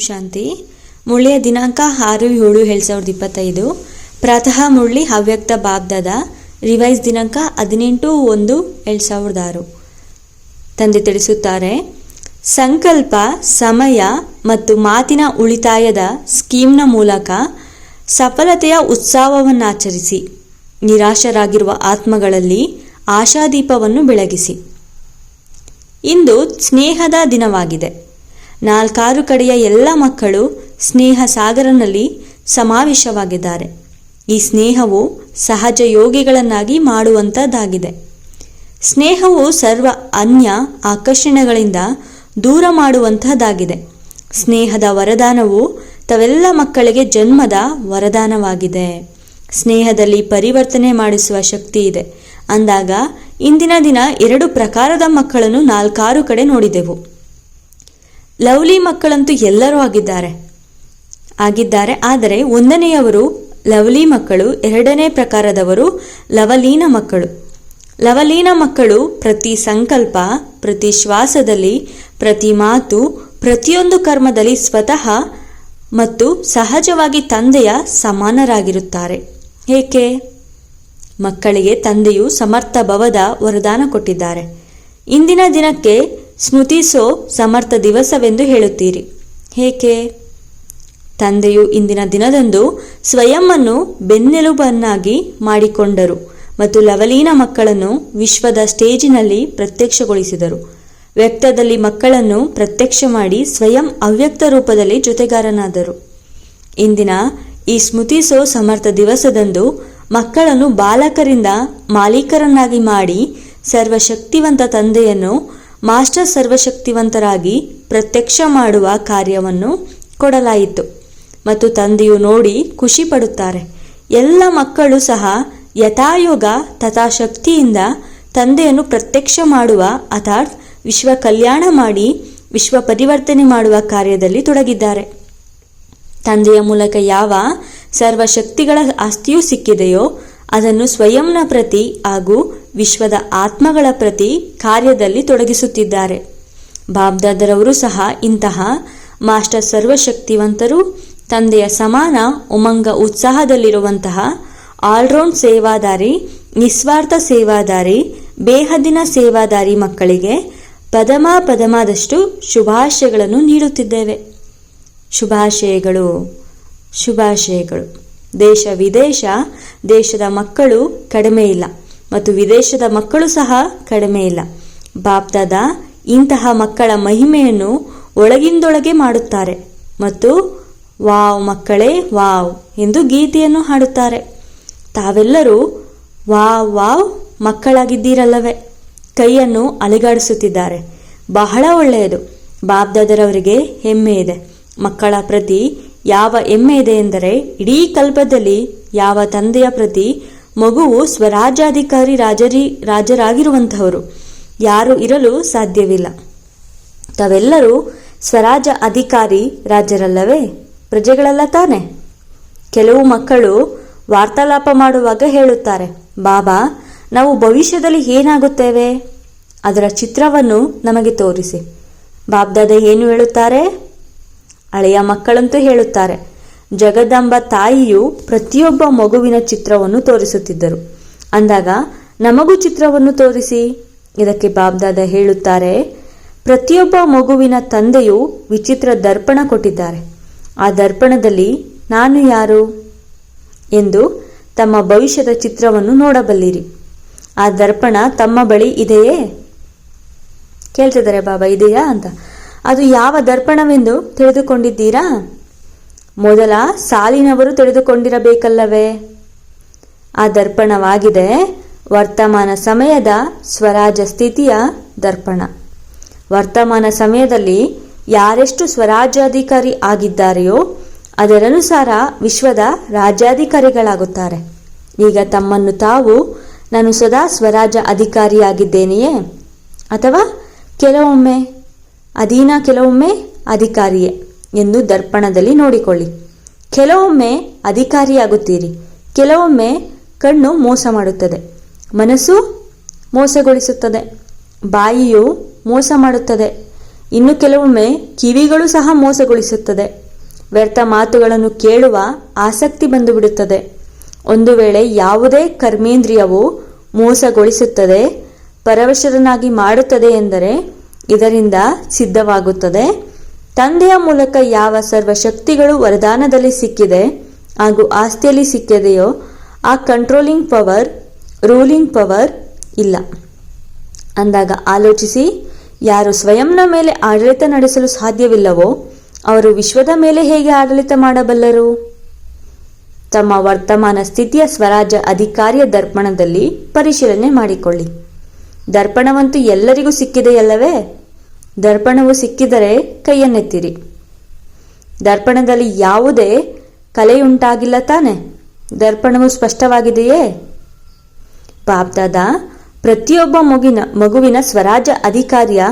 ಶಾಂತಿ. ಮುಳ್ಳಿಯ ದಿನಾಂಕ 6/7/2025. ಪ್ರಾತಃ ಮುಳ್ಳಿ ಹವ್ಯಕ್ತ ಬಾಬ್ದಾದ. ರಿವೈಸ್ ದಿನಾಂಕ 18/1/2006. ತಂದೆ ತಿಳಿಸುತ್ತಾರೆ, ಸಂಕಲ್ಪ, ಸಮಯ ಮತ್ತು ಮಾತಿನ ಉಳಿತಾಯದ ಸ್ಕೀಮ್ನ ಮೂಲಕ ಸಫಲತೆಯ ಉತ್ಸವವನ್ನಾಚರಿಸಿ ನಿರಾಶರಾಗಿರುವ ಆತ್ಮಗಳಲ್ಲಿ ಆಶಾದೀಪವನ್ನು ಬೆಳಗಿಸಿ. ಇಂದು ಸ್ನೇಹದ ದಿನವಾಗಿದೆ. 4 ಕಡೆಯ ಎಲ್ಲ ಮಕ್ಕಳು ಸ್ನೇಹ ಸಾಗರನಲ್ಲಿ ಸಮಾವೇಶವಾಗಿದ್ದಾರೆ. ಈ ಸ್ನೇಹವು ಸಹಜ ಯೋಗಿಗಳನ್ನಾಗಿ ಮಾಡುವಂಥದ್ದಾಗಿದೆ. ಸ್ನೇಹವು ಸರ್ವ ಅನ್ಯ ಆಕರ್ಷಣೆಗಳಿಂದ ದೂರ ಮಾಡುವಂತಹದ್ದಾಗಿದೆ. ಸ್ನೇಹದ ವರದಾನವು ತಾವೆಲ್ಲ ಮಕ್ಕಳಿಗೆ ಜನ್ಮದ ವರದಾನವಾಗಿದೆ. ಸ್ನೇಹದಲ್ಲಿ ಪರಿವರ್ತನೆ ಮಾಡಿಸುವ ಶಕ್ತಿ ಇದೆ ಅಂದಾಗ ಇಂದಿನ ದಿನ 2 ಪ್ರಕಾರದ ಮಕ್ಕಳನ್ನು 4 ಕಡೆ ನೋಡಿದೆವು. ಲವ್ಲಿ ಮಕ್ಕಳಂತೂ ಎಲ್ಲರೂ ಆಗಿದ್ದಾರೆ. ಆದರೆ 1ನೇಯವರು ಲವ್ಲಿ ಮಕ್ಕಳು, 2ನೇ ಪ್ರಕಾರದವರು ಲವಲೀನ ಮಕ್ಕಳು. ಲವಲೀನ ಮಕ್ಕಳು ಪ್ರತಿ ಸಂಕಲ್ಪ, ಪ್ರತಿ ಶ್ವಾಸದಲ್ಲಿ, ಪ್ರತಿ ಮಾತು, ಪ್ರತಿಯೊಂದು ಕರ್ಮದಲ್ಲಿ ಸ್ವತಃ ಮತ್ತು ಸಹಜವಾಗಿ ತಂದೆಯ ಸಮಾನರಾಗಿರುತ್ತಾರೆ. ಏಕೆ? ಮಕ್ಕಳಿಗೆ ತಂದೆಯು ಸಮರ್ಥ ಭವದ ವರದಾನ ಕೊಟ್ಟಿದ್ದಾರೆ. ಇಂದಿನ ದಿನಕ್ಕೆ ಸ್ಮೃತಿಸೋ ಸಮರ್ಥ ದಿವಸವೆಂದು ಹೇಳುತ್ತೀರಿ. ಏಕೆ? ತಂದೆಯು ಇಂದಿನ ದಿನದಂದು ಸ್ವಯಂವನ್ನು ಬೆನ್ನೆಲುಬನ್ನಾಗಿ ಮಾಡಿಕೊಂಡರು ಮತ್ತು ಲವಲೀನ ಮಕ್ಕಳನ್ನು ವಿಶ್ವದ ಸ್ಟೇಜಿನಲ್ಲಿ ಪ್ರತ್ಯಕ್ಷಗೊಳಿಸಿದರು. ವ್ಯಕ್ತದಲ್ಲಿ ಮಕ್ಕಳನ್ನು ಪ್ರತ್ಯಕ್ಷ ಮಾಡಿ ಸ್ವಯಂ ಅವ್ಯಕ್ತ ರೂಪದಲ್ಲಿ ಜೊತೆಗಾರನಾದರು. ಇಂದಿನ ಈ ಸ್ಮೃತಿಸೋ ಸಮರ್ಥ ದಿವಸದಂದು ಮಕ್ಕಳನ್ನು ಬಾಲಕರಿಂದ ಮಾಲೀಕರನ್ನಾಗಿ ಮಾಡಿ ಸರ್ವಶಕ್ತಿವಂತ ತಂದೆಯನ್ನು ಮಾಸ್ಟರ್ ಸರ್ವಶಕ್ತಿವಂತರಾಗಿ ಪ್ರತ್ಯಕ್ಷ ಮಾಡುವ ಕಾರ್ಯವನ್ನು ಕೊಡಲಾಯಿತು ಮತ್ತು ತಂದೆಯು ನೋಡಿ ಖುಷಿ ಪಡುತ್ತಾರೆ. ಎಲ್ಲ ಮಕ್ಕಳು ಸಹ ಯಥಾಯೋಗ ತಥಾಶಕ್ತಿಯಿಂದ ತಂದೆಯನ್ನು ಪ್ರತ್ಯಕ್ಷ ಮಾಡುವ ಅರ್ಥಾತ್ ವಿಶ್ವ ಕಲ್ಯಾಣ ಮಾಡಿ ವಿಶ್ವ ಪರಿವರ್ತನೆ ಮಾಡುವ ಕಾರ್ಯದಲ್ಲಿ ತೊಡಗಿದ್ದಾರೆ. ತಂದೆಯ ಮೂಲಕ ಯಾವ ಸರ್ವಶಕ್ತಿಗಳ ಆಸ್ತಿಯೂ ಸಿಕ್ಕಿದೆಯೋ ಅದನ್ನು ಸ್ವಯಂನ ಪ್ರತಿ ಹಾಗೂ ವಿಶ್ವದ ಆತ್ಮಗಳ ಪ್ರತಿ ಕಾರ್ಯದಲ್ಲಿ ತೊಡಗಿಸುತ್ತಿದ್ದಾರೆ. ಬಾಬ್ದಾದರವರು ಸಹ ಇಂತಹ ಮಾಸ್ಟರ್ ಸರ್ವಶಕ್ತಿವಂತರು, ತಂದೆಯ ಸಮಾನ ಉಮಂಗ ಉತ್ಸಾಹದಲ್ಲಿರುವಂತಹ ಆಲ್ರೌಂಡ್ ಸೇವಾದಾರಿ, ನಿಸ್ವಾರ್ಥ ಸೇವಾದಾರಿ, ಬೇಹದ್ದಿನ ಸೇವಾದಾರಿ ಮಕ್ಕಳಿಗೆ ಪದಮಾದಷ್ಟು ಶುಭಾಶಯಗಳನ್ನು ನೀಡುತ್ತಿದ್ದೇವೆ. ಶುಭಾಶಯಗಳು. ದೇಶ ವಿದೇಶ, ದೇಶದ ಮಕ್ಕಳು ಕಡಿಮೆ ಇಲ್ಲ ಮತ್ತು ವಿದೇಶದ ಮಕ್ಕಳು ಸಹ ಕಡಿಮೆ ಇಲ್ಲ. ಬಾಪ್ದಾದ ಇಂತಹ ಮಕ್ಕಳ ಮಹಿಮೆಯನ್ನು ಒಳಗಿಂದೊಳಗೆ ಮಾಡುತ್ತಾರೆ ಮತ್ತು ವಾವ್ ಮಕ್ಕಳೇ ವಾವ್ ಎಂದು ಗೀತೆಯನ್ನು ಹಾಡುತ್ತಾರೆ. ತಾವೆಲ್ಲರೂ ವಾವ್ ವಾವ್ ಮಕ್ಕಳಾಗಿದ್ದೀರಲ್ಲವೇ? ಕೈಯನ್ನು ಅಲಿಗಾಡಿಸುತ್ತಿದ್ದಾರೆ. ಬಹಳ ಒಳ್ಳೆಯದು. ಬಾಬ್ದಾದರವರಿಗೆ ಹೆಮ್ಮೆ ಇದೆ. ಮಕ್ಕಳ ಪ್ರತಿ ಯಾವ ಹೆಮ್ಮೆ ಇದೆ ಎಂದರೆ ಇಡೀ ಕಲ್ಪದಲ್ಲಿ ಯಾವ ತಂದೆಯ ಪ್ರತಿ ಮಗುವು ಸ್ವರಾಜ್ಯಾಧಿಕಾರಿ ರಾಜರಾಗಿರುವಂತಹವರು ಯಾರು ಇರಲು ಸಾಧ್ಯವಿಲ್ಲ. ತಾವೆಲ್ಲರೂ ಸ್ವರಾಜ್ಯ ಅಧಿಕಾರಿ ರಾಜರಲ್ಲವೇ? ಪ್ರಜೆಗಳಲ್ಲ ತಾನೆ? ಕೆಲವು ಮಕ್ಕಳು ವಾರ್ತಾಲಾಪ ಮಾಡುವಾಗ ಹೇಳುತ್ತಾರೆ, ಬಾಬಾ ನಾವು ಭವಿಷ್ಯದಲ್ಲಿ ಏನಾಗುತ್ತೇವೆ ಅದರ ಚಿತ್ರವನ್ನು ನಮಗೆ ತೋರಿಸಿ. ಬಾಬ್ದಾದ ಏನು ಹೇಳುತ್ತಾರೆ? ಹಳೆಯ ಮಕ್ಕಳಂತೂ ಹೇಳುತ್ತಾರೆ, ಜಗದಂಬ ತಾಯಿಯು ಪ್ರತಿಯೊಬ್ಬ ಮಗುವಿನ ಚಿತ್ರವನ್ನು ತೋರಿಸುತ್ತಿದ್ದರು. ಅಂದಾಗ ನಮಗೂ ಚಿತ್ರವನ್ನು ತೋರಿಸಿ. ಇದಕ್ಕೆ ಬಾಬ್ದಾದ ಹೇಳುತ್ತಾರೆ, ಪ್ರತಿಯೊಬ್ಬ ಮಗುವಿನ ತಂದೆಯು ವಿಚಿತ್ರ ದರ್ಪಣ ಕೊಟ್ಟಿದ್ದಾರೆ. ಆ ದರ್ಪಣದಲ್ಲಿ ನಾನು ಯಾರು ಎಂದು ತಮ್ಮ ಭವಿಷ್ಯದ ಚಿತ್ರವನ್ನು ನೋಡಬಲ್ಲಿರಿ. ಆ ದರ್ಪಣ ತಮ್ಮ ಬಳಿ ಇದೆಯೇ? ಕೇಳ್ತಿದ್ದಾರೆ, ಬಾಬಾ ಇದೆಯಾ ಅಂತ. ಅದು ಯಾವ ದರ್ಪಣವೆಂದು ತಿಳಿದುಕೊಂಡಿದ್ದೀರಾ? ಮೊದಲ ಸಾಲಿನವರು ತಿಳಿದುಕೊಂಡಿರಬೇಕಲ್ಲವೇ? ಆ ದರ್ಪಣವಾಗಿದೆ ವರ್ತಮಾನ ಸಮಯದ ಸ್ವರಾಜ ಸ್ಥಿತಿಯ ದರ್ಪಣ. ವರ್ತಮಾನ ಸಮಯದಲ್ಲಿ ಯಾರೆಷ್ಟು ಸ್ವರಾಜ್ಯಾಧಿಕಾರಿ ಆಗಿದ್ದಾರೆಯೋ ಅದರನುಸಾರ ವಿಶ್ವದ ರಾಜ್ಯಾಧಿಕಾರಿಗಳಾಗುತ್ತಾರೆ. ಈಗ ತಮ್ಮನ್ನು ತಾವು ನಾನು ಸದಾ ಸ್ವರಾಜ್ಯ ಅಧಿಕಾರಿಯಾಗಿದ್ದೇನೆಯೇ ಅಥವಾ ಕೆಲವೊಮ್ಮೆ ಅಧೀನ, ಕೆಲವೊಮ್ಮೆ ಅಧಿಕಾರಿಯೇ ಎಂದು ದರ್ಪಣದಲ್ಲಿ ನೋಡಿಕೊಳ್ಳಿ. ಕೆಲವೊಮ್ಮೆ ಅಧಿಕಾರಿಯಾಗುತ್ತೀರಿ, ಕೆಲವೊಮ್ಮೆ ಕಣ್ಣು ಮೋಸ ಮಾಡುತ್ತದೆ, ಮನಸ್ಸು ಮೋಸಗೊಳಿಸುತ್ತದೆ, ಬಾಯಿಯು ಮೋಸ ಮಾಡುತ್ತದೆ. ಇನ್ನು ಕೆಲವೊಮ್ಮೆ ಕಿವಿಗಳು ಸಹ ಮೋಸಗೊಳಿಸುತ್ತದೆ. ವ್ಯರ್ಥ ಮಾತುಗಳನ್ನು ಕೇಳುವ ಆಸಕ್ತಿ ಬಂದುಬಿಡುತ್ತದೆ. ಒಂದು ವೇಳೆ ಯಾವುದೇ ಕರ್ಮೇಂದ್ರಿಯವು ಮೋಸಗೊಳಿಸುತ್ತದೆ, ಪರವಶರನ್ನಾಗಿ ಮಾಡುತ್ತದೆ ಎಂದರೆ ಇದರಿಂದ ಸಿದ್ಧವಾಗುತ್ತದೆ. ತಂದೆಯ ಮೂಲಕ ಯಾವ ಸರ್ವಶಕ್ತಿಗಳು ವರದಾನದಲ್ಲಿ ಸಿಕ್ಕಿದೆ ಹಾಗೂ ಆಸ್ತಿಯಲ್ಲಿ ಸಿಕ್ಕಿದೆಯೋ ಆ ಕಂಟ್ರೋಲಿಂಗ್ ಪವರ್, ರೂಲಿಂಗ್ ಪವರ್ ಇಲ್ಲ ಅಂದಾಗ ಆಲೋಚಿಸಿ. ಯಾರು ಸ್ವಯಂನ ಮೇಲೆ ಆಡಳಿತ ನಡೆಸಲು ಸಾಧ್ಯವಿಲ್ಲವೋ ಅವರು ವಿಶ್ವದ ಮೇಲೆ ಹೇಗೆ ಆಡಳಿತ ಮಾಡಬಲ್ಲರು? ತಮ್ಮ ವರ್ತಮಾನ ಸ್ಥಿತಿಯ ಸ್ವರಾಜ್ಯ ಅಧಿಕಾರಿಯ ದರ್ಪಣದಲ್ಲಿ ಪರಿಶೀಲನೆ ಮಾಡಿಕೊಳ್ಳಿ. ದರ್ಪಣವಂತೂ ಎಲ್ಲರಿಗೂ ಸಿಕ್ಕಿದೆಯಲ್ಲವೇ? ದರ್ಪಣವು ಸಿಕ್ಕಿದರೆ ಕೈಯನ್ನೆತ್ತಿರಿ. ದರ್ಪಣದಲ್ಲಿ ಯಾವುದೇ ಕಲೆಯುಂಟಾಗಿಲ್ಲ ತಾನೆ? ದರ್ಪಣವು ಸ್ಪಷ್ಟವಾಗಿದೆಯೇ? ಬಾಪ್ದಾದ ಪ್ರತಿಯೊಬ್ಬ ಮಗುವಿನ ಸ್ವರಾಜ್ಯ ಅಧಿಕಾರಿಯ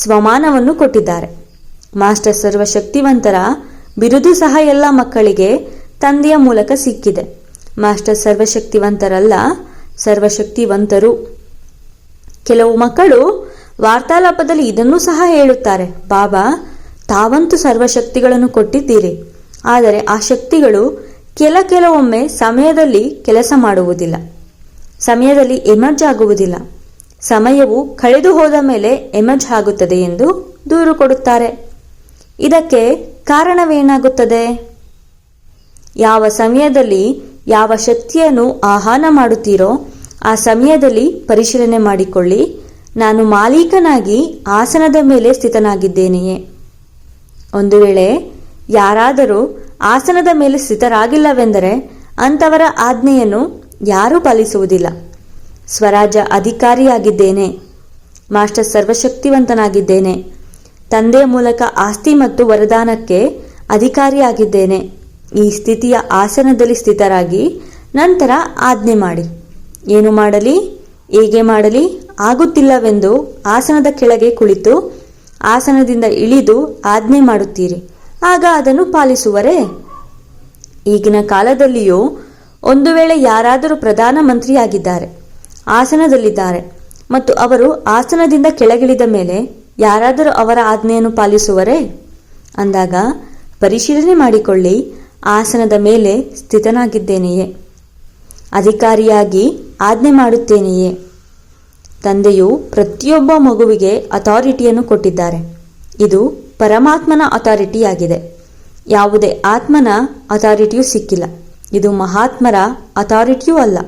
ಸ್ವಮಾನವನ್ನು ಕೊಟ್ಟಿದ್ದಾರೆ. ಮಾಸ್ಟರ್ ಸರ್ವಶಕ್ತಿವಂತರ ಬಿರುದು ಸಹ ಎಲ್ಲ ಮಕ್ಕಳಿಗೆ ತಂದೆಯ ಮೂಲಕ ಸಿಕ್ಕಿದೆ. ಮಾಸ್ಟರ್ ಸರ್ವಶಕ್ತಿವಂತರಲ್ಲ, ಸರ್ವಶಕ್ತಿವಂತರು. ಕೆಲವು ಮಕ್ಕಳು ವಾರ್ತಾಲಾಪದಲ್ಲಿ ಇದನ್ನೂ ಸಹ ಹೇಳುತ್ತಾರೆ, ಬಾಬಾ ತಾವಂತೂ ಸರ್ವಶಕ್ತಿಗಳನ್ನು ಕೊಟ್ಟಿದ್ದೀರಿ, ಆದರೆ ಆ ಶಕ್ತಿಗಳು ಕೆಲವೊಮ್ಮೆ ಸಮಯದಲ್ಲಿ ಕೆಲಸ ಮಾಡುವುದಿಲ್ಲ, ಸಮಯದಲ್ಲಿ ಎಮರ್ಜ್ ಆಗುವುದಿಲ್ಲ, ಸಮಯವು ಕಳೆದು ಹೋದ ಮೇಲೆ ಎಮರ್ಜ್ ಆಗುತ್ತದೆ ಎಂದು ದೂರು ಕೊಡುತ್ತಾರೆ. ಇದಕ್ಕೆ ಕಾರಣವೇನಾಗುತ್ತದೆ? ಯಾವ ಸಮಯದಲ್ಲಿ ಯಾವ ಶಕ್ತಿಯನ್ನು ಆಹ್ವಾನ ಮಾಡುತ್ತೀರೋ ಆ ಸಮಯದಲ್ಲಿ ಪರಿಶೀಲನೆ ಮಾಡಿಕೊಳ್ಳಿ. ನಾನು ಮಾಲೀಕನಾಗಿ ಆಸನದ ಮೇಲೆ ಸ್ಥಿತನಾಗಿದ್ದೇನೆಯೇ? ಒಂದು ವೇಳೆ ಯಾರಾದರೂ ಆಸನದ ಮೇಲೆ ಸ್ಥಿತರಾಗಿಲ್ಲವೆಂದರೆ ಅಂಥವರ ಆಜ್ಞೆಯನ್ನು ಯಾರೂ ಪಾಲಿಸುವುದಿಲ್ಲ. ಸ್ವರಾಜ್ಯ ಅಧಿಕಾರಿಯಾಗಿದ್ದೇನೆ, ಮಾಸ್ಟರ್ ಸರ್ವಶಕ್ತಿವಂತನಾಗಿದ್ದೇನೆ, ತಂದೆಯ ಮೂಲಕ ಆಸ್ತಿ ಮತ್ತು ವರದಾನಕ್ಕೆ ಅಧಿಕಾರಿಯಾಗಿದ್ದೇನೆ. ಈ ಸ್ಥಿತಿಯ ಆಸನದಲ್ಲಿ ಸ್ಥಿತರಾಗಿ ನಂತರ ಆಜ್ಞೆ ಮಾಡಿ. ಏನು ಮಾಡಲಿ, ಹೇಗೆ ಮಾಡಲಿ ಆಗುತ್ತಿಲ್ಲವೆಂದು ಆಸನದ ಕೆಳಗೆ ಕುಳಿತು ಆಸನದಿಂದ ಇಳಿದು ಆಜ್ಞೆ ಮಾಡುತ್ತೀರಿ. ಆಗ ಅದನ್ನು ಪಾಲಿಸುವರೇ? ಈಗಿನ ಕಾಲದಲ್ಲಿಯೂ ಒಂದು ವೇಳೆ ಯಾರಾದರೂ ಪ್ರಧಾನಮಂತ್ರಿಯಾಗಿದ್ದಾರೆ, ಆಸನದಲ್ಲಿದ್ದಾರೆ ಮತ್ತು ಅವರು ಆಸನದಿಂದ ಕೆಳಗಿಳಿದ ಮೇಲೆ ಯಾರಾದರೂ ಅವರ ಆಜ್ಞೆಯನ್ನು ಪಾಲಿಸುವರೇ? ಅಂದಾಗ ಪರಿಶೀಲನೆ ಮಾಡಿಕೊಳ್ಳಿ, ಆಸನದ ಮೇಲೆ ಸ್ಥಿತನಾಗಿದ್ದೇನೆಯೇ? ಅಧಿಕಾರಿಯಾಗಿ ಆಜ್ಞೆ ಮಾಡುತ್ತೇನೆಯೇ? ತಂದೆಯು ಪ್ರತಿಯೊಬ್ಬ ಮಗುವಿಗೆ ಅಥಾರಿಟಿಯನ್ನು ಕೊಟ್ಟಿದ್ದಾರೆ. ಇದು ಪರಮಾತ್ಮನ ಅಥಾರಿಟಿಯಾಗಿದೆ. ಯಾವುದೇ ಆತ್ಮನ ಅಥಾರಿಟಿಯೂ ಸಿಕ್ಕಿಲ್ಲ. ಇದು ಮಹಾತ್ಮರ ಅಥಾರಿಟಿಯೂ ಅಲ್ಲ,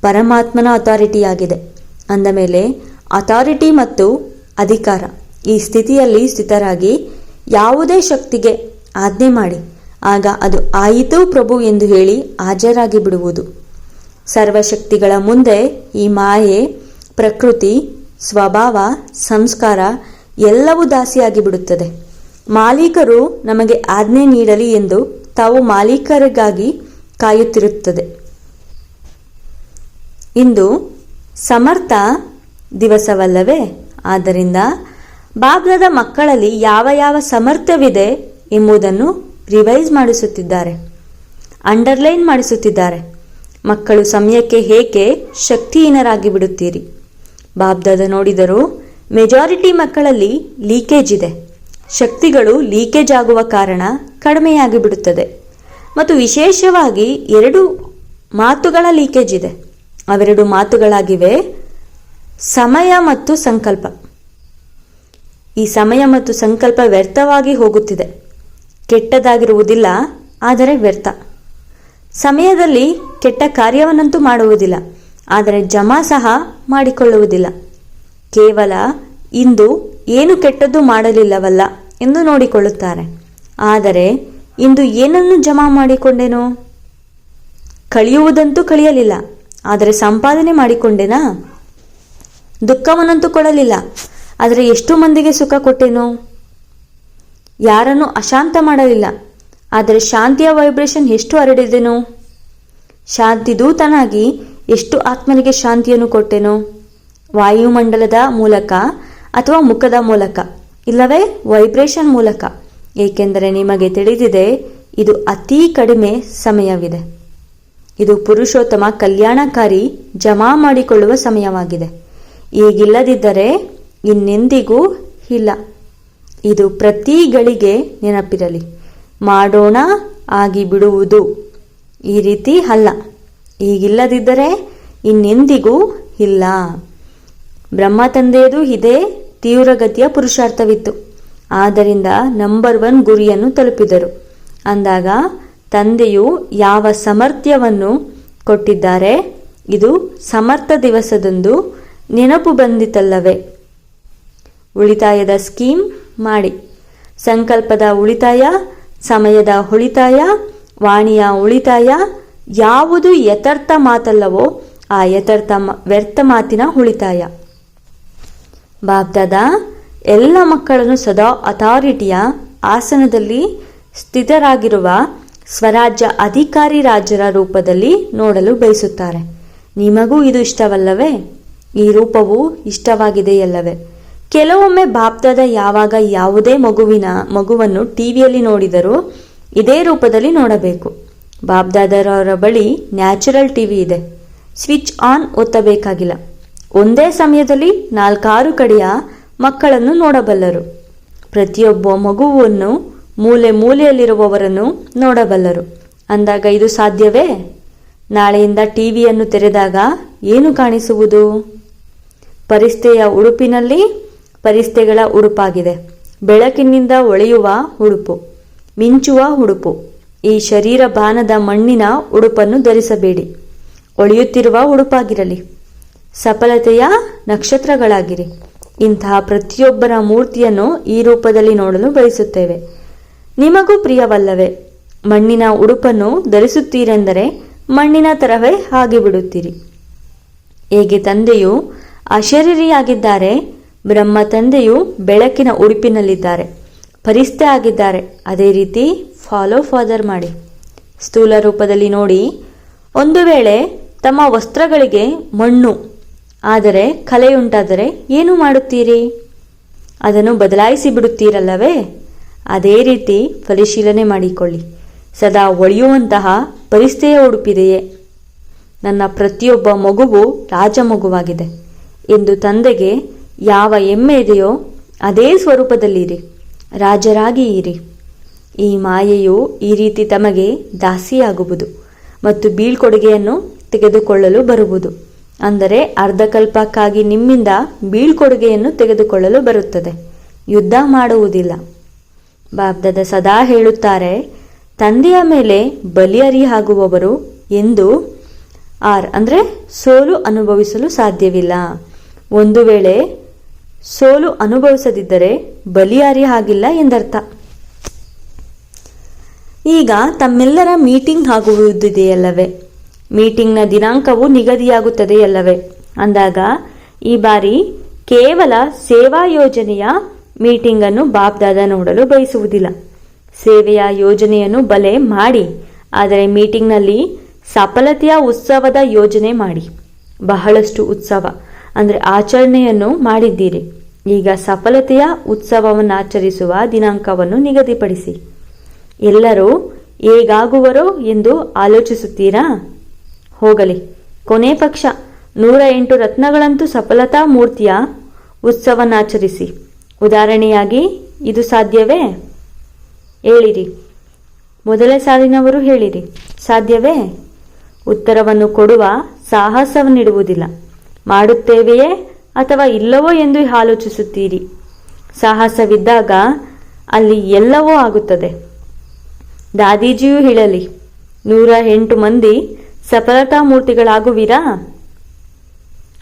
ಪರಮಾತ್ಮನ ಅಥಾರಿಟಿಯಾಗಿದೆ. ಅಂದ ಮೇಲೆ ಅಥಾರಿಟಿ ಮತ್ತು ಅಧಿಕಾರ ಈ ಸ್ಥಿತಿಯಲ್ಲಿ ಸ್ಥಿತರಾಗಿ ಯಾವುದೇ ಶಕ್ತಿಗೆ ಆಜ್ಞೆ ಮಾಡಿ, ಆಗ ಅದು ಆಯಿತು ಪ್ರಭು ಎಂದು ಹೇಳಿ ಹಾಜರಾಗಿ ಬಿಡುವುದು. ಸರ್ವಶಕ್ತಿಗಳ ಮುಂದೆ ಈ ಮಾಯೆ, ಪ್ರಕೃತಿ, ಸ್ವಭಾವ, ಸಂಸ್ಕಾರ ಎಲ್ಲವೂ ದಾಸಿಯಾಗಿ ಬಿಡುತ್ತದೆ. ಮಾಲೀಕರು ನಮಗೆ ಆಜ್ಞೆ ನೀಡಲಿ ಎಂದು ತಾವು ಮಾಲೀಕರಿಗಾಗಿ ಕಾಯುತ್ತಿರುತ್ತದೆ. ಇಂದು ಸಮರ್ಥ ದಿವಸವಲ್ಲವೇ? ಆದ್ದರಿಂದ ಬಾಬ್ದಾದ ಮಕ್ಕಳಲ್ಲಿ ಯಾವ ಯಾವ ಸಮರ್ಥವಿದೆ ಎಂಬುದನ್ನು ರಿವೈಸ್ ಮಾಡಿಸುತ್ತಿದ್ದಾರೆ, ಅಂಡರ್ಲೈನ್ ಮಾಡಿಸುತ್ತಿದ್ದಾರೆ. ಮಕ್ಕಳು ಸಮಯಕ್ಕೆ ಏಕೆ ಶಕ್ತಿಹೀನರಾಗಿ ಬಿಡುತ್ತೀರಿ? ಬಾಬ್ದಾದ ನೋಡಿದರು ಮೆಜಾರಿಟಿ ಮಕ್ಕಳಲ್ಲಿ ಲೀಕೇಜ್ ಇದೆ. ಶಕ್ತಿಗಳು ಲೀಕೇಜ್ ಆಗುವ ಕಾರಣ ಕಡಿಮೆಯಾಗಿ ಬಿಡುತ್ತದೆ. ಮತ್ತು ವಿಶೇಷವಾಗಿ 2 ಮಾತುಗಳ ಲೀಕೇಜ್ ಇದೆ. ಅವೆರಡು ಮಾತುಗಳಾಗಿವೆ ಸಮಯ ಮತ್ತು ಸಂಕಲ್ಪ. ಈ ಸಮಯ ಮತ್ತು ಸಂಕಲ್ಪ ವ್ಯರ್ಥವಾಗಿ ಹೋಗುತ್ತಿದೆ. ಕೆಟ್ಟದಾಗಿರುವುದಿಲ್ಲ, ಆದರೆ ವ್ಯರ್ಥ. ಸಮಯದಲ್ಲಿ ಕೆಟ್ಟ ಕಾರ್ಯವನ್ನಂತೂ ಮಾಡುವುದಿಲ್ಲ, ಆದರೆ ಜಮಾ ಸಹ ಮಾಡಿಕೊಳ್ಳುವುದಿಲ್ಲ. ಕೇವಲ ಇಂದು ಏನು ಕೆಟ್ಟದ್ದು ಮಾಡಲಿಲ್ಲವಲ್ಲ ಎಂದು ನೋಡಿಕೊಳ್ಳುತ್ತಾರೆ. ಆದರೆ ಇಂದು ಏನನ್ನು ಜಮಾ ಮಾಡಿಕೊಂಡೆನೋ? ಕಳೆಯುವುದಂತೂ ಕಳೆಯಲಿಲ್ಲ, ಆದರೆ ಸಂಪಾದನೆ ಮಾಡಿಕೊಂಡೆನಾ? ದುಃಖವನ್ನಂತೂ ಕೊಡಲಿಲ್ಲ, ಆದರೆ ಎಷ್ಟು ಮಂದಿಗೆ ಸುಖ ಕೊಟ್ಟೆನೋ? ಯಾರನ್ನು ಅಶಾಂತ ಮಾಡಲಿಲ್ಲ, ಆದರೆ ಶಾಂತಿಯ ವೈಬ್ರೇಷನ್ ಎಷ್ಟು ಹರಡಿದೆನೋ? ಶಾಂತಿ ದೂತನಾಗಿ ಎಷ್ಟು ಆತ್ಮನಿಗೆ ಶಾಂತಿಯನ್ನು ಕೊಟ್ಟೆನೋ? ವಾಯುಮಂಡಲದ ಮೂಲಕ ಅಥವಾ ಮುಖದ ಮೂಲಕ, ಇಲ್ಲವೇ ವೈಬ್ರೇಷನ್ ಮೂಲಕ. ಏಕೆಂದರೆ ನಿಮಗೆ ತಿಳಿದಿದೆ ಇದು ಅತೀ ಕಡಿಮೆ ಸಮಯವಿದೆ. ಇದು ಪುರುಷೋತ್ತಮ ಕಲ್ಯಾಣಕಾರಿ ಜಮಾ ಮಾಡಿಕೊಳ್ಳುವ ಸಮಯವಾಗಿದೆ. ಈಗಿಲ್ಲದಿದ್ದರೆ ಇನ್ನೆಂದಿಗೂ ಇಲ್ಲ. ಇದು ಪ್ರತಿ ಗಳಿಗೆ ನೆನಪಿರಲಿ. ಮಾಡೋಣ ಆಗಿ ಬಿಡುವುದು ಈ ರೀತಿ ಅಲ್ಲ. ಈಗಿಲ್ಲದಿದ್ದರೆ ಇನ್ನೆಂದಿಗೂ ಇಲ್ಲ. ಬ್ರಹ್ಮ ತಂದೆಯದು ಇದೇ ತೀವ್ರಗತಿಯ ಪುರುಷಾರ್ಥವಿತ್ತು. ಆದ್ದರಿಂದ ನಂಬರ್ 1 ಗುರಿಯನ್ನು ತಲುಪಿದರು. ಅಂದಾಗ ತಂದೆಯು ಯಾವ ಸಾಮರ್ಥ್ಯವನ್ನು ಕೊಟ್ಟಿದ್ದಾರೆ, ಇದು ಸಮರ್ಥ ದಿವಸದಂದು ನೆನಪು ಬಂದಿತಲ್ಲವೇ. ಉಳಿತಾಯದ ಸ್ಕೀಮ್ ಮಾಡಿ. ಸಂಕಲ್ಪದ ಉಳಿತಾಯ, ಸಮಯದ ಉಳಿತಾಯ, ವಾಣಿಯ ಉಳಿತಾಯ. ಯಾವುದು ಯಥಾರ್ಥ ಮಾತಲ್ಲವೋ ಆ ಯಥಾರ್ಥ ವ್ಯರ್ಥ ಮಾತಿನ ಉಳಿತಾಯ. ಬಾಬ್ದಾದ ಎಲ್ಲ ಮಕ್ಕಳನ್ನು ಸದಾ ಅಥಾರಿಟಿಯ ಆಸನದಲ್ಲಿ ಸ್ಥಿತರಾಗಿರುವ ಸ್ವರಾಜ್ಯ ಅಧಿಕಾರಿ ರಾಜರ ರೂಪದಲ್ಲಿ ನೋಡಲು ಬಯಸುತ್ತಾರೆ. ನಿಮಗೂ ಇದು ಇಷ್ಟವಲ್ಲವೇ? ಈ ರೂಪವು ಇಷ್ಟವಾಗಿದೆಯಲ್ಲವೇ? ಕೆಲವೊಮ್ಮೆ ಬಾಬ್ದಾದ ಯಾವಾಗ ಯಾವುದೇ ಮಗುವನ್ನು ಟಿವಿಯಲ್ಲಿ ನೋಡಿದರೂ ಇದೇ ರೂಪದಲ್ಲಿ ನೋಡಬೇಕು. ಬಾಬ್ದಾದರವರ ಬಳಿ ನ್ಯಾಚುರಲ್ ಟಿವಿ ಇದೆ. ಸ್ವಿಚ್ ಆನ್ ಒತ್ತಬೇಕಾಗಿಲ್ಲ. ಒಂದೇ ಸಮಯದಲ್ಲಿ 4-6 ಕಡೆಯ ಮಕ್ಕಳನ್ನು ನೋಡಬಲ್ಲರು. ಪ್ರತಿಯೊಬ್ಬ ಮಗುವನ್ನು ಮೂಲೆಯಲ್ಲಿರುವವರನ್ನು ನೋಡಬಲ್ಲರು. ಅಂದಾಗ ಇದು ಸಾಧ್ಯವೇ? ನಾಳೆಯಿಂದ ಟಿವಿಯನ್ನು ತೆರೆದಾಗ ಏನು ಕಾಣಿಸುವುದು? ಪರಿಸ್ಥೆಯ ಉಡುಪಿನಲ್ಲಿ ಪರಿಸ್ಥೆಗಳ ಉಡುಪಾಗಿದೆ. ಬೆಳಕಿನಿಂದ ಹೊಳೆಯುವ ಉಡುಪು, ಮಿಂಚುವ ಉಡುಪು. ಈ ಶರೀರ ಬಾನದ ಮಣ್ಣಿನ ಉಡುಪನ್ನು ಧರಿಸಬೇಡಿ. ಹೊಳೆಯುತ್ತಿರುವ ಉಡುಪಾಗಿರಲಿ. ಸಫಲತೆಯ ನಕ್ಷತ್ರಗಳಾಗಿರಿ. ಇಂತಹ ಪ್ರತಿಯೊಬ್ಬರ ಮೂರ್ತಿಯನ್ನು ಈ ರೂಪದಲ್ಲಿ ನೋಡಲು ಬಯಸುತ್ತೇವೆ. ನಿಮಗೂ ಪ್ರಿಯವಲ್ಲವೇ? ಮಣ್ಣಿನ ಉಡುಪನ್ನು ಧರಿಸುತ್ತೀರೆಂದರೆ ಮಣ್ಣಿನ ತರವೇ ಆಗಿಬಿಡುತ್ತೀರಿ. ಹೇಗೆ ತಂದೆಯು ಅಶರೀರಿಯಾಗಿದ್ದಾರೆ, ಬ್ರಹ್ಮ ತಂದೆಯು ಬೆಳಕಿನ ಉಡುಪಿನಲ್ಲಿದ್ದಾರೆ, ಪರಿಸ್ಥೆ ಆಗಿದ್ದಾರೆ. ಅದೇ ರೀತಿ ಫಾಲೋ ಫಾದರ್ ಮಾಡಿ. ಸ್ಥೂಲ ರೂಪದಲ್ಲಿ ನೋಡಿ. ಒಂದು ವೇಳೆ ತಮ್ಮ ವಸ್ತ್ರಗಳಿಗೆ ಮಣ್ಣು ಆದರೆ ಕಲೆಯುಂಟಾದರೆ ಏನು ಮಾಡುತ್ತೀರಿ? ಅದನ್ನು ಬದಲಾಯಿಸಿ ಬಿಡುತ್ತೀರಲ್ಲವೇ? ಅದೇ ರೀತಿ ಪರಿಶೀಲನೆ ಮಾಡಿಕೊಳ್ಳಿ. ಸದಾ ಒಳೆಯುವಂತಹ ಪರಿಸ್ಥೆಯ ಉಡುಪಿದೆಯೇ? ನನ್ನ ಪ್ರತಿಯೊಬ್ಬ ಮಗುವು ರಾಜ ಮಗುವಾಗಿದೆ ಎಂದು ತಂದೆಗೆ ಯಾವ ಹೆಮ್ಮೆ ಇದೆಯೋ ಅದೇ ಸ್ವರೂಪದಲ್ಲಿರಿ. ರಾಜರಾಗಿ ಇರಿ. ಈ ಮಾಯೆಯು ಈ ರೀತಿ ತಮಗೆ ದಾಸಿಯಾಗುವುದು ಮತ್ತು ಬೀಳ್ಕೊಡುಗೆಯನ್ನು ತೆಗೆದುಕೊಳ್ಳಲು ಬರುವುದು. ಅಂದರೆ ಅರ್ಧಕಲ್ಪಕ್ಕಾಗಿ ನಿಮ್ಮಿಂದ ಬೀಳ್ಕೊಡುಗೆಯನ್ನು ತೆಗೆದುಕೊಳ್ಳಲು ಬರುತ್ತದೆ, ಯುದ್ಧ ಮಾಡುವುದಿಲ್ಲ. ಬಾಬ್ದಾದ ಸದಾ ಹೇಳುತ್ತಾರೆ, ತಂದೆಯ ಮೇಲೆ ಬಲಿಯರಿಯಾಗುವವರು ಎಂದು ಅಂದರೆ ಸೋಲು ಅನುಭವಿಸಲು ಸಾಧ್ಯವಿಲ್ಲ. ಒಂದು ವೇಳೆ ಸೋಲು ಅನುಭವಿಸದಿದ್ದರೆ ಬಲಿಯಾರಿ ಆಗಿಲ್ಲ ಎಂದರ್ಥ. ಈಗ ತಮ್ಮೆಲ್ಲರ ಮೀಟಿಂಗ್ ಆಗುವುದಿದೆಯಲ್ಲವೇ? ಮೀಟಿಂಗ್ನ ದಿನಾಂಕವು ನಿಗದಿಯಾಗುತ್ತದೆಯಲ್ಲವೇ? ಅಂದಾಗ ಈ ಬಾರಿ ಕೇವಲ ಸೇವಾ ಯೋಜನೆಯ ಮೀಟಿಂಗನ್ನು ಬಾಬ್ದಾದ ನೋಡಲು ಬಯಸುವುದಿಲ್ಲ. ಸೇವೆಯ ಯೋಜನೆಯನ್ನು ಬಲೆ ಮಾಡಿ, ಆದರೆ ಮೀಟಿಂಗ್ನಲ್ಲಿ ಸಫಲತೆಯ ಉತ್ಸವದ ಯೋಜನೆ ಮಾಡಿ. ಬಹಳಷ್ಟು ಉತ್ಸವ ಅಂದರೆ ಆಚರಣೆಯನ್ನು ಮಾಡಿದ್ದೀರಿ. ಈಗ ಸಫಲತೆಯ ಉತ್ಸವವನ್ನು ಆಚರಿಸುವ ದಿನಾಂಕವನ್ನು ನಿಗದಿಪಡಿಸಿ. ಎಲ್ಲರೂ ಹೇಗಾಗುವರೋ ಎಂದು ಆಲೋಚಿಸುತ್ತೀರಾ? ಹೋಗಲಿ, ಕೊನೆ ಪಕ್ಷ 108 ರತ್ನಗಳಂತೂ ಸಫಲತಾ ಮೂರ್ತಿಯ ಉತ್ಸವನಾಚರಿಸಿ. ಉದಾಹರಣೆಯಾಗಿ ಇದು ಸಾಧ್ಯವೇ? ಹೇಳಿರಿ. ಮೊದಲೇ ಸಾಲಿನವರು ಹೇಳಿರಿ, ಸಾಧ್ಯವೇ? ಉತ್ತರವನ್ನು ಕೊಡುವ ಸಾಹಸವನ್ನಿಡುವುದಿಲ್ಲ. ಮಾಡುತ್ತೇವೆಯೇ ಅಥವಾ ಇಲ್ಲವೋ ಎಂದು ಆಲೋಚಿಸುತ್ತೀರಿ. ಸಾಹಸವಿದ್ದಾಗ ಅಲ್ಲಿ ಎಲ್ಲವೂ ಆಗುತ್ತದೆ. ದಾದೀಜಿಯೂ ಹೇಳಲಿ, 108 ಮಂದಿ ಸಫಲತಾ ಮೂರ್ತಿಗಳಾಗುವಿರಾ?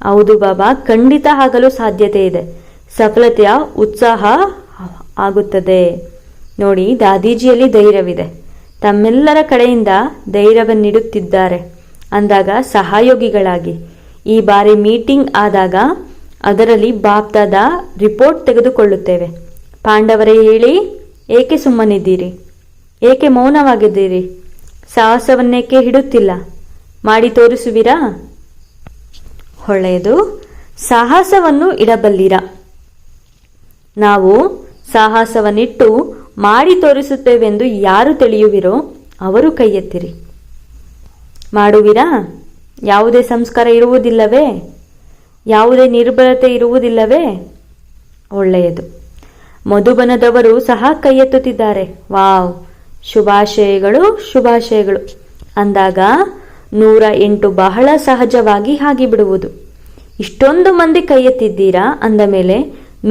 ಹೌದು ಬಾಬಾ, ಖಂಡಿತ ಆಗಲು ಸಾಧ್ಯತೆ ಇದೆ. ಸಫಲತೆಯ ಉತ್ಸಾಹ ಆಗುತ್ತದೆ. ನೋಡಿ, ದಾದೀಜಿಯಲ್ಲಿ ಧೈರ್ಯವಿದೆ. ತಮ್ಮೆಲ್ಲರ ಕಡೆಯಿಂದ ಧೈರ್ಯವನ್ನಿಡುತ್ತಿದ್ದಾರೆ. ಅಂದಾಗ ಸಹಯೋಗಿಗಳಾಗಿ. ಈ ಬಾರಿ ಮೀಟಿಂಗ್ ಆದಾಗ ಅದರಲ್ಲಿ ಬಾಪ್ದಾದ ರಿಪೋರ್ಟ್ ತೆಗೆದುಕೊಳ್ಳುತ್ತೇವೆ. ಪಾಂಡವರೇ ಹೇಳಿ, ಏಕೆ ಸುಮ್ಮನಿದ್ದೀರಿ? ಏಕೆ ಮೌನವಾಗಿದ್ದೀರಿ? ಸಾಹಸವನ್ನೇಕೆ ಹಿಡುತ್ತಿಲ್ಲ? ಮಾಡಿ ತೋರಿಸುವಿರಾ? ಒಳ್ಳೆಯದು. ಸಾಹಸವನ್ನು ಇಡಬಲ್ಲಿರ. ನಾವು ಸಾಹಸವನ್ನಿಟ್ಟು ಮಾಡಿ ತೋರಿಸುತ್ತೇವೆಂದು ಯಾರು ತಿಳಿಯುವಿರೋ ಅವರು ಕೈ ಎತ್ತಿರಿ. ಮಾಡುವಿರಾ? ಯಾವುದೇ ಸಂಸ್ಕಾರ ಇರುವುದಿಲ್ಲವೇ? ಯಾವುದೇ ನಿರ್ಬಲತೆ ಇರುವುದಿಲ್ಲವೇ? ಒಳ್ಳೆಯದು. ಮಧುಬನದವರು ಸಹ ಕೈ ಎತ್ತುತ್ತಿದ್ದಾರೆ. ವಾವ್, ಶುಭಾಶಯಗಳು ಶುಭಾಶಯಗಳು ಅಂದಾಗ 108 ಬಹಳ ಸಹಜವಾಗಿ ಆಗಿಬಿಡುವುದು. ಇಷ್ಟೊಂದು ಮಂದಿ ಕೈ ಎತ್ತಿದ್ದೀರಾ ಅಂದ ಮೇಲೆ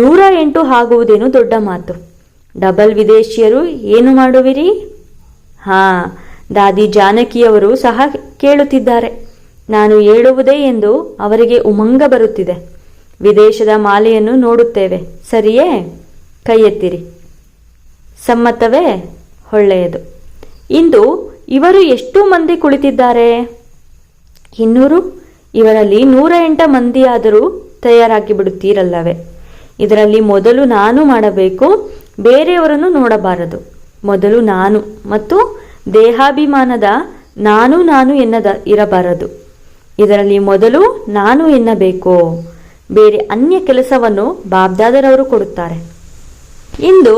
108 ಆಗುವುದೇನು ದೊಡ್ಡ ಮಾತು. ಡಬಲ್ ವಿದೇಶಿಯರು ಏನು ಮಾಡುವಿರಿ? ಹಾ, ದಾದಿ ಜಾನಕಿಯವರು ಸಹ ಕೇಳುತ್ತಿದ್ದಾರೆ. ನಾನು ಹೇಳುವುದೇ ಎಂದು ಅವರಿಗೆ ಉಮಂಗ ಬರುತ್ತಿದೆ. ವಿದೇಶದ ಮಾಲೆಯನ್ನು ನೋಡುತ್ತೇವೆ, ಸರಿಯೇ? ಕೈ ಎತ್ತಿರಿ. ಸಮ್ಮತವೇ? ಒಳ್ಳೆಯದು. ಇಂದು ಇವರು ಎಷ್ಟು ಮಂದಿ ಕುಳಿತಿದ್ದಾರೆ? 200. ಇವರಲ್ಲಿ 108 ಮಂದಿಯಾದರೂ ತಯಾರಾಗಿ ಬಿಡುತ್ತೀರಲ್ಲವೇ? ಇದರಲ್ಲಿ ಮೊದಲು ನಾನು ಮಾಡಬೇಕು, ಬೇರೆಯವರನ್ನು ನೋಡಬಾರದು. ಮೊದಲು ನಾನು ಮತ್ತು ದೇಹಾಭಿಮಾನದ ನಾನು ಇರಬಾರದು. ಇದರಲ್ಲಿ ಮೊದಲು ನಾನು ಎನ್ನಬೇಕು. ಬೇರೆ ಅನ್ಯ ಕೆಲಸವನ್ನು ಬಾಬ್ದಾದರವರು ಕೊಡುತ್ತಾರೆ. ಇಂದು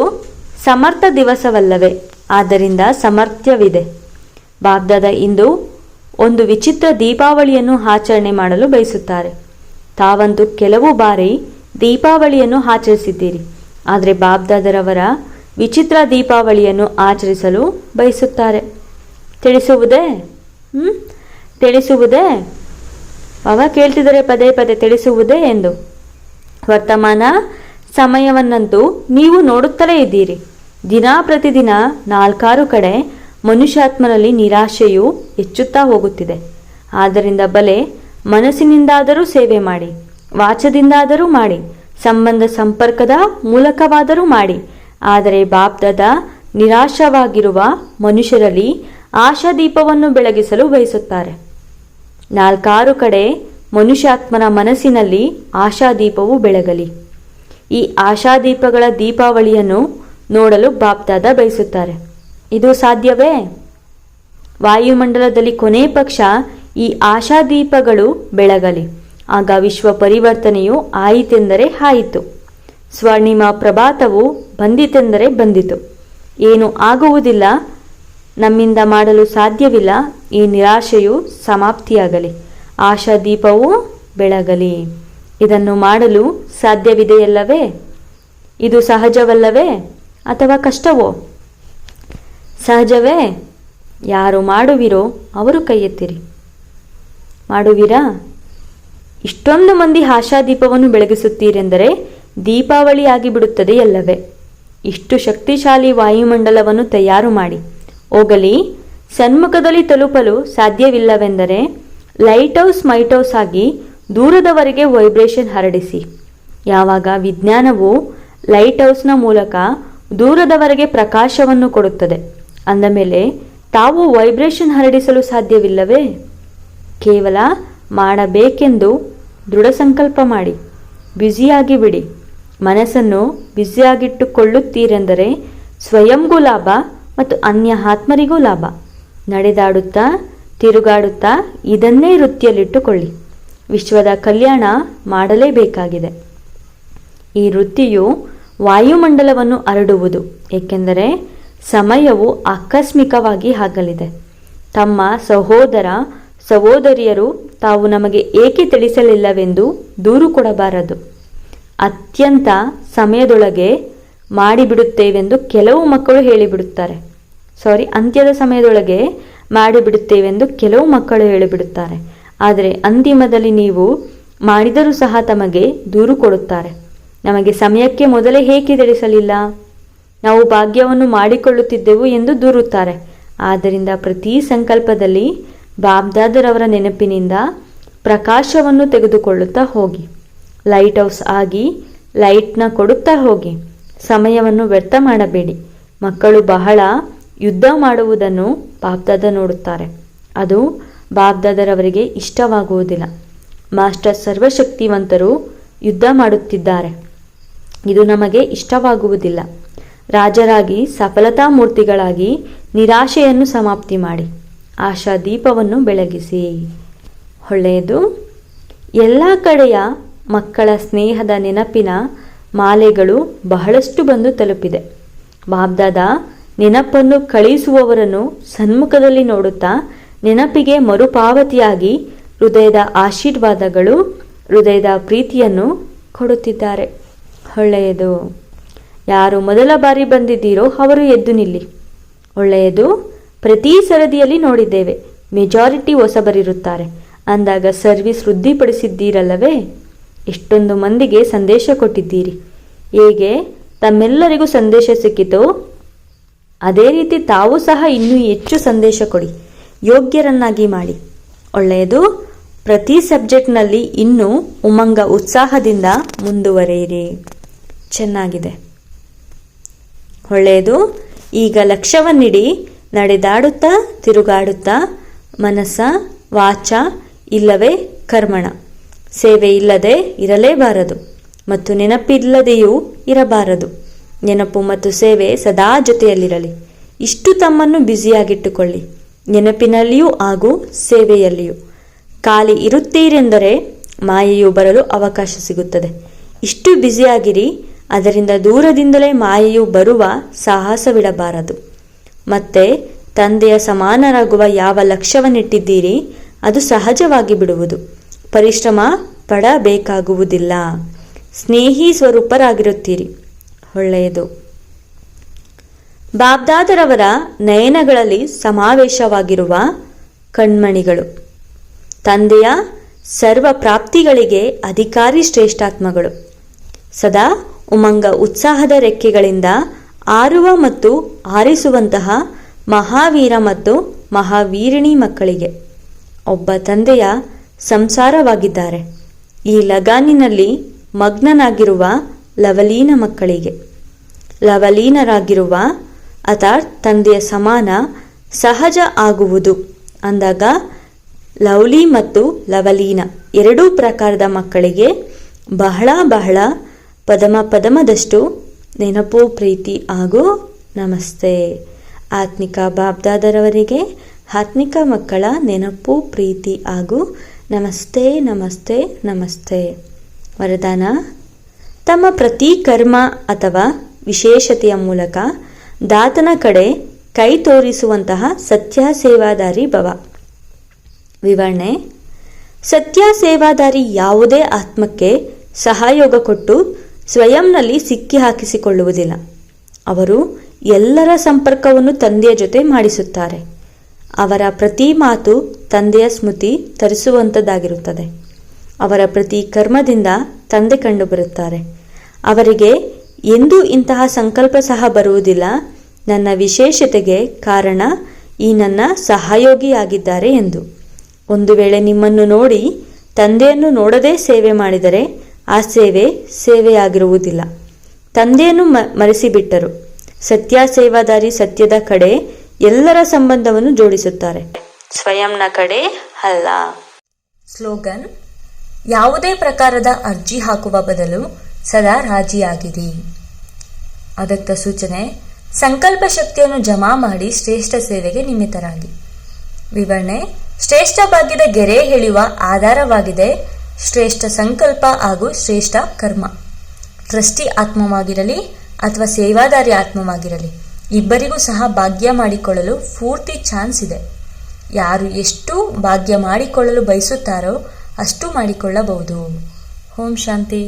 ಸಮರ್ಥ ದಿವಸವಲ್ಲವೇ? ಆದ್ದರಿಂದ ಸಮರ್ಥ್ಯವಿದೆ. ಬಾಬ್ದಾದ ಇಂದು ಒಂದು ವಿಚಿತ್ರ ದೀಪಾವಳಿಯನ್ನು ಆಚರಣೆ ಮಾಡಲು ಬಯಸುತ್ತಾರೆ. ತಾವಂತೂ ಕೆಲವು ಬಾರಿ ದೀಪಾವಳಿಯನ್ನು ಆಚರಿಸಿದ್ದೀರಿ, ಆದರೆ ಬಾಬ್ದಾದರವರ ವಿಚಿತ್ರ ದೀಪಾವಳಿಯನ್ನು ಆಚರಿಸಲು ಬಯಸುತ್ತಾರೆ. ತಿಳಿಸುವುದೇ? ತಿಳಿಸುವುದೇ? ಬಾಬಾ ಕೇಳ್ತಿದ್ದಾರೆ ಪದೇ ಪದೇ, ತಿಳಿಸುವುದೇ ಎಂದು. ವರ್ತಮಾನ ಸಮಯವನ್ನಂತೂ ನೀವು ನೋಡುತ್ತಲೇ ಇದ್ದೀರಿ. ದಿನ ಪ್ರತಿದಿನ 4-6 ಕಡೆ ಮನುಷ್ಯಾತ್ಮನಲ್ಲಿ ನಿರಾಶೆಯು ಹೆಚ್ಚುತ್ತಾ ಹೋಗುತ್ತಿದೆ. ಆದ್ದರಿಂದ ಬಲೆ ಮನಸ್ಸಿನಿಂದಾದರೂ ಸೇವೆ ಮಾಡಿ, ವಾಚದಿಂದಾದರೂ ಮಾಡಿ, ಸಂಬಂಧ ಸಂಪರ್ಕದ ಮೂಲಕವಾದರೂ ಮಾಡಿ. ಆದರೆ ಬಾಬ್ದಾದ ನಿರಾಶವಾಗಿರುವ ಮನುಷ್ಯರಲ್ಲಿ ಆಶಾದೀಪವನ್ನು ಬೆಳಗಿಸಲು ಬಯಸುತ್ತಾರೆ. 4-6 ಕಡೆ ಮನುಷ್ಯಾತ್ಮನ ಮನಸ್ಸಿನಲ್ಲಿ ಆಶಾದೀಪವು ಬೆಳಗಲಿ. ಈ ಆಶಾದೀಪಗಳ ದೀಪಾವಳಿಯನ್ನು ನೋಡಲು ಬಾಬ್ದಾದ ಬಯಸುತ್ತಾರೆ. ಇದು ಸಾಧ್ಯವೇ? ವಾಯುಮಂಡಲದಲ್ಲಿ ಕೊನೆ ಪಕ್ಷ ಈ ಆಶಾದೀಪಗಳು ಬೆಳಗಲಿ. ಆಗ ವಿಶ್ವ ಪರಿವರ್ತನೆಯು ಆಯಿತೆಂದರೆ ಆಯಿತು. ಸ್ವರ್ಣಿಮ ಪ್ರಭಾತವು ಬಂದಿತೆಂದರೆ ಬಂದಿತು. ಏನು ಆಗುವುದಿಲ್ಲ, ನಮ್ಮಿಂದ ಮಾಡಲು ಸಾಧ್ಯವಿಲ್ಲ. ಈ ನಿರಾಶೆಯು ಸಮಾಪ್ತಿಯಾಗಲಿ, ಆಶಾದೀಪವು ಬೆಳಗಲಿ. ಇದನ್ನು ಮಾಡಲು ಸಾಧ್ಯವಿದೆಯಲ್ಲವೇ? ಇದು ಸಹಜವಲ್ಲವೇ ಅಥವಾ ಕಷ್ಟವೋ? ಸಹಜವೇ. ಯಾರು ಮಾಡುವಿರೋ ಅವರು ಕೈ ಎತ್ತಿರಿ. ಮಾಡುವಿರಾ? ಇಷ್ಟೊಂದು ಮಂದಿ ಆಶಾದೀಪವನ್ನು ಬೆಳಗಿಸುತ್ತೀರೆಂದರೆ ದೀಪಾವಳಿ ಆಗಿಬಿಡುತ್ತದೆ ಅಲ್ಲವೇ? ಇಷ್ಟು ಶಕ್ತಿಶಾಲಿ ವಾಯುಮಂಡಲವನ್ನು ತಯಾರು ಮಾಡಿ ಹೋಗಲಿ. ಸನ್ಮುಖದಲ್ಲಿ ತಲುಪಲು ಸಾಧ್ಯವಿಲ್ಲವೆಂದರೆ ಲೈಟ್ ಹೌಸ್ ಮೈಟ್ ಹೌಸ್ ಆಗಿ ದೂರದವರೆಗೆ ವೈಬ್ರೇಷನ್ ಹರಡಿಸಿ. ಯಾವಾಗ ವಿಜ್ಞಾನವು ಲೈಟ್ ಹೌಸ್ನ ಮೂಲಕ ದೂರದವರೆಗೆ ಪ್ರಕಾಶವನ್ನು ಕೊಡುತ್ತದೆ ಅಂದ ಮೇಲೆ ತಾವು ವೈಬ್ರೇಷನ್ ಹರಡಿಸಲು ಸಾಧ್ಯವಿಲ್ಲವೇ? ಕೇವಲ ಮಾಡಬೇಕೆಂದು ದೃಢ ಸಂಕಲ್ಪ ಮಾಡಿ, ಬ್ಯುಸಿಯಾಗಿ ಬಿಡಿ. ಮನಸ್ಸನ್ನು ಬ್ಯುಸಿಯಾಗಿಟ್ಟುಕೊಳ್ಳುತ್ತೀರೆಂದರೆ ಸ್ವಯಂಗೂ ಲಾಭ ಮತ್ತು ಅನ್ಯ ಆತ್ಮರಿಗೂ ಲಾಭ. ನಡೆದಾಡುತ್ತಾ ತಿರುಗಾಡುತ್ತಾ ಇದನ್ನೇ ವೃತ್ತಿಯಲ್ಲಿಟ್ಟುಕೊಳ್ಳಿ. ವಿಶ್ವದ ಕಲ್ಯಾಣ ಮಾಡಲೇಬೇಕಾಗಿದೆ. ಈ ವೃತ್ತಿಯು ವಾಯುಮಂಡಲವನ್ನು ಹರಡುವುದು, ಏಕೆಂದರೆ ಸಮಯವು ಆಕಸ್ಮಿಕವಾಗಿ ಆಗಲಿದೆ. ತಮ್ಮ ಸಹೋದರ ಸಹೋದರಿಯರು ತಾವು ನಮಗೆ ಏಕೆ ತಿಳಿಸಲಿಲ್ಲವೆಂದು ದೂರು ಕೊಡಬಾರದು. ಅತ್ಯಂತ ಸಮಯದೊಳಗೆ ಮಾಡಿಬಿಡುತ್ತೇವೆಂದು ಕೆಲವು ಮಕ್ಕಳು ಹೇಳಿಬಿಡುತ್ತಾರೆ. ಅಂತ್ಯದ ಸಮಯದೊಳಗೆ ಮಾಡಿಬಿಡುತ್ತೇವೆಂದು ಕೆಲವು ಮಕ್ಕಳು ಹೇಳಿಬಿಡುತ್ತಾರೆ. ಆದರೆ ಅಂತಿಮದಲ್ಲಿ ನೀವು ಮಾಡಿದರೂ ಸಹ ತಮಗೆ ದೂರು ಕೊಡುತ್ತಾರೆ. ನಮಗೆ ಸಮಯಕ್ಕೆ ಮೊದಲೇ ಏಕೆ ತಿಳಿಸಲಿಲ್ಲ, ನಾವು ಭಾಗ್ಯವನ್ನು ಮಾಡಿಕೊಳ್ಳುತ್ತಿದ್ದೆವು ಎಂದು ದೂರುತ್ತಾರೆ. ಆದ್ದರಿಂದ ಪ್ರತಿ ಸಂಕಲ್ಪದಲ್ಲಿ ಬಾಬ್ದಾದರವರ ನೆನಪಿನಿಂದ ಪ್ರಕಾಶವನ್ನು ತೆಗೆದುಕೊಳ್ಳುತ್ತಾ ಹೋಗಿ. ಲೈಟ್ ಹೌಸ್ ಆಗಿ ಲೈಟ್ನ ಕೊಡುತ್ತಾ ಹೋಗಿ. ಸಮಯವನ್ನು ವ್ಯರ್ಥ ಮಾಡಬೇಡಿ. ಮಕ್ಕಳು ಬಹಳ ಯುದ್ಧ ಮಾಡುವುದನ್ನು ಬಾಬ್ದಾದ ನೋಡುತ್ತಾರೆ. ಅದು ಬಾಬ್ದಾದರವರಿಗೆ ಇಷ್ಟವಾಗುವುದಿಲ್ಲ. ಮಾಸ್ಟರ್ ಸರ್ವಶಕ್ತಿವಂತರು ಯುದ್ಧ ಮಾಡುತ್ತಿದ್ದಾರೆ, ಇದು ನಮಗೆ ಇಷ್ಟವಾಗುವುದಿಲ್ಲ. ರಾಜರಾಗಿ ಸಫಲತಾ ಮೂರ್ತಿಗಳಾಗಿ ನಿರಾಶೆಯನ್ನು ಸಮಾಪ್ತಿ ಮಾಡಿ ಆಶಾದೀಪವನ್ನು ಬೆಳಗಿಸಿ. ಒಳ್ಳೆಯದು. ಎಲ್ಲ ಕಡೆಯ ಮಕ್ಕಳ ಸ್ನೇಹದ ನೆನಪಿನ ಮಾಲೆಗಳು ಬಹಳಷ್ಟು ಬಂದು ತಲುಪಿದೆ. ಬಾಬ್ದಾದ ನೆನಪನ್ನು ಕಳುಹಿಸುವವರನ್ನು ಸನ್ಮುಖದಲ್ಲಿ ನೋಡುತ್ತಾ ನೆನಪಿಗೆ ಮರುಪಾವತಿಯಾಗಿ ಹೃದಯದ ಆಶೀರ್ವಾದಗಳು, ಹೃದಯದ ಪ್ರೀತಿಯನ್ನು ಕೊಡುತ್ತಿದ್ದಾರೆ. ಒಳ್ಳೆಯದು. ಯಾರು ಮೊದಲ ಬಾರಿ ಬಂದಿದ್ದೀರೋ ಅವರು ಎದ್ದು ನಿಲ್ಲಿ. ಒಳ್ಳೆಯದು. ಪ್ರತಿ ಸರದಿಯಲ್ಲಿ ನೋಡಿದ್ದೇವೆ, ಮೆಜಾರಿಟಿ ಹೊಸಬರಿರುತ್ತಾರೆ. ಅಂದಾಗ ಸರ್ವಿಸ್ ವೃದ್ಧಿಪಡಿಸಿದ್ದೀರಲ್ಲವೇ? ಎಷ್ಟೊಂದು ಮಂದಿಗೆ ಸಂದೇಶ ಕೊಟ್ಟಿದ್ದೀರಿ. ಹೇಗೆ ತಮ್ಮೆಲ್ಲರಿಗೂ ಸಂದೇಶ ಸಿಕ್ಕಿತೋ ಅದೇ ರೀತಿ ತಾವು ಸಹ ಇನ್ನೂ ಹೆಚ್ಚು ಸಂದೇಶ ಕೊಡಿ, ಯೋಗ್ಯರನ್ನಾಗಿ ಮಾಡಿ. ಒಳ್ಳೆಯದು. ಪ್ರತಿ ಸಬ್ಜೆಕ್ಟ್ನಲ್ಲಿ ಇನ್ನೂ ಉಮಂಗ ಉತ್ಸಾಹದಿಂದ ಮುಂದುವರೆಯಿರಿ. ಚೆನ್ನಾಗಿದೆ. ಒಳ್ಳೆಯದು. ಈಗ ಲಕ್ಷ್ಯವನ್ನಿಡಿ ನಡೆದಾಡುತ್ತಾ ತಿರುಗಾಡುತ್ತಾ ಮನಸ್ಸ ವಾಚ ಇಲ್ಲವೇ ಕರ್ಮಣ ಸೇವೆ ಇಲ್ಲದೆ ಇರಲೇಬಾರದು ಮತ್ತು ನೆನಪಿಲ್ಲದೆಯೂ ಇರಬಾರದು. ನೆನಪು ಮತ್ತು ಸೇವೆ ಸದಾ ಜೊತೆಯಲ್ಲಿರಲಿ. ಇಷ್ಟು ತಮ್ಮನ್ನು ಬ್ಯುಸಿಯಾಗಿಟ್ಟುಕೊಳ್ಳಿ, ನೆನಪಿನಲ್ಲಿಯೂ ಹಾಗೂ ಸೇವೆಯಲ್ಲಿಯೂ. ಖಾಲಿ ಇರುತ್ತೀರೆಂದರೆ ಮಾಯೆಯು ಬರಲು ಅವಕಾಶ ಸಿಗುತ್ತದೆ. ಇಷ್ಟು ಬ್ಯುಸಿಯಾಗಿರಿ, ಅದರಿಂದ ದೂರದಿಂದಲೇ ಮಾಯೆಯು ಬರುವ ಸಾಹಸವಿಡಬಾರದು. ಮತ್ತೆ ತಂದೆಯ ಸಮಾನರಾಗುವ ಯಾವ ಲಕ್ಷ್ಯವನ್ನಿಟ್ಟಿದ್ದೀರಿ ಅದು ಸಹಜವಾಗಿ ಬಿಡುವುದು. ಪರಿಶ್ರಮ ಪಡಬೇಕಾಗುವುದಿಲ್ಲ. ಸ್ನೇಹಿ ಸ್ವರೂಪರಾಗಿರುತ್ತೀರಿ. ಒಳ್ಳೆಯದು. ಬಾಬ್ದಾದರವರ ನಯನಗಳಲ್ಲಿ ಸಮಾವೇಶವಾಗಿರುವ ಕಣ್ಮಣಿಗಳು ತಂದೆಯ ಸರ್ವ ಪ್ರಾಪ್ತಿಗಳಿಗೆ ಅಧಿಕಾರಿ ಶ್ರೇಷ್ಠಾತ್ಮಗಳು. ಸದಾ ಉಮಂಗ ಉತ್ಸಾಹದ ರೆಕ್ಕೆಗಳಿಂದ ಆರುವ ಮತ್ತು ಹಾರಿಸುವಂತಹ ಮಹಾವೀರ ಮತ್ತು ಮಹಾವೀರಿಣಿ ಮಕ್ಕಳಿಗೆ ಒಬ್ಬ ತಂದೆಯ ಸಂಸಾರವಾಗಿದ್ದಾರೆ. ಈ ಲಗಾನಿನಲ್ಲಿ ಮಗ್ನನಾಗಿರುವ ಲವಲೀನ ಮಕ್ಕಳಿಗೆ ಲವಲೀನರಾಗಿರುವ ಅರ್ಥಾತ್ ತಂದೆಯ ಸಮಾನ ಸಹಜ ಆಗುವುದು ಅಂದಾಗ ಲವ್ಲಿ ಮತ್ತು ಲವಲೀನ ಎರಡೂ ಪ್ರಕಾರದ ಮಕ್ಕಳಿಗೆ ಬಹಳ ಬಹಳ ಪದಮದಷ್ಟು ನೆನಪು ಪ್ರೀತಿ ಹಾಗೂ ನಮಸ್ತೆ. ಆತ್ಮಿಕ ಬಾಬ್ದಾದರವರಿಗೆ ಆತ್ಮಿಕ ಮಕ್ಕಳ ನೆನಪು ಪ್ರೀತಿ ಹಾಗೂ ನಮಸ್ತೆ ನಮಸ್ತೆ ನಮಸ್ತೆ. ವರದಾನ: ತಮ್ಮ ಪ್ರತಿ ಕರ್ಮ ಅಥವಾ ವಿಶೇಷತೆಯ ಮೂಲಕ ದಾತನ ಕಡೆ ಕೈ ತೋರಿಸುವಂತಹ ಸತ್ಯ ಸೇವಾದಾರಿ ಭವ. ವಿವರಣೆ: ಸತ್ಯ ಸೇವಾದಾರಿ ಯಾವುದೇ ಆತ್ಮಕ್ಕೆ ಸಹಯೋಗ ಕೊಟ್ಟು ಸ್ವಯಂನಲ್ಲಿ ಸಿಕ್ಕಿ ಹಾಕಿಸಿಕೊಳ್ಳುವುದಿಲ್ಲ. ಅವರು ಎಲ್ಲರ ಸಂಪರ್ಕವನ್ನು ತಂದೆಯ ಜೊತೆ ಮಾಡಿಸುತ್ತಾರೆ. ಅವರ ಪ್ರತಿ ಮಾತು ತಂದೆಯ ಸ್ಮೃತಿ ತರಿಸುವಂಥದ್ದಾಗಿರುತ್ತದೆ. ಅವರ ಪ್ರತಿ ಕರ್ಮದಿಂದ ತಂದೆ ಕಂಡುಬರುತ್ತಾರೆ. ಅವರಿಗೆ ಎಂದೂ ಇಂತಹ ಸಂಕಲ್ಪ ಸಹ ಬರುವುದಿಲ್ಲ, ನನ್ನ ವಿಶೇಷತೆಗೆ ಕಾರಣ ಈ ನನ್ನ ಸಹಯೋಗಿಯಾಗಿದ್ದಾರೆ ಎಂದು. ಒಂದು ವೇಳೆ ನಿಮ್ಮನ್ನು ನೋಡಿ ತಂದೆಯನ್ನು ನೋಡದೆ ಸೇವೆ ಮಾಡಿದರೆ ಆ ಸೇವೆಯಾಗಿರುವುದಿಲ್ಲ. ತಂದೆಯನ್ನು ಮರೆಸಿಬಿಟ್ಟರು. ಸತ್ಯ ಸೇವಾದಾರಿ ಸತ್ಯದ ಕಡೆ ಎಲ್ಲರ ಸಂಬಂಧವನ್ನು ಜೋಡಿಸುತ್ತಾರೆ, ಸ್ವಯಂನ ಕಡೆ ಅಲ್ಲ. ಸ್ಲೋಗನ್: ಯಾವುದೇ ಪ್ರಕಾರದ ಅರ್ಜಿ ಹಾಕುವ ಬದಲು ಸದಾ ರಾಜಿಯಾಗಿರಿ. ಅದತ್ತ ಸೂಚನೆ: ಸಂಕಲ್ಪ ಶಕ್ತಿಯನ್ನು ಜಮಾ ಮಾಡಿ ಶ್ರೇಷ್ಠ ಸೇವೆಗೆ ನಿಮಿತ್ತರಾಗಿ. ವಿವರಣೆ: ಶ್ರೇಷ್ಠ ಭಾಗ್ಯದ ಗೆರೆ ಎಳೆಯುವ ಆಧಾರವಾಗಿದೆ ಶ್ರೇಷ್ಠ ಸಂಕಲ್ಪ ಹಾಗೂ ಶ್ರೇಷ್ಠ ಕರ್ಮ. ಟ್ರಸ್ಟಿ ಆತ್ಮವಾಗಿರಲಿ ಅಥವಾ ಸೇವಾದಾರಿ ಆತ್ಮವಾಗಿರಲಿ, ಇಬ್ಬರಿಗೂ ಸಹ ಭಾಗ್ಯ ಮಾಡಿಕೊಳ್ಳಲು ಪೂರ್ತಿ ಚಾನ್ಸ್ ಇದೆ. ಯಾರು ಎಷ್ಟು ಭಾಗ್ಯ ಮಾಡಿಕೊಳ್ಳಲು ಬಯಸುತ್ತಾರೋ ಅಷ್ಟು ಮಾಡಿಕೊಳ್ಳಬಹುದು. ಓಂ ಶಾಂತಿ.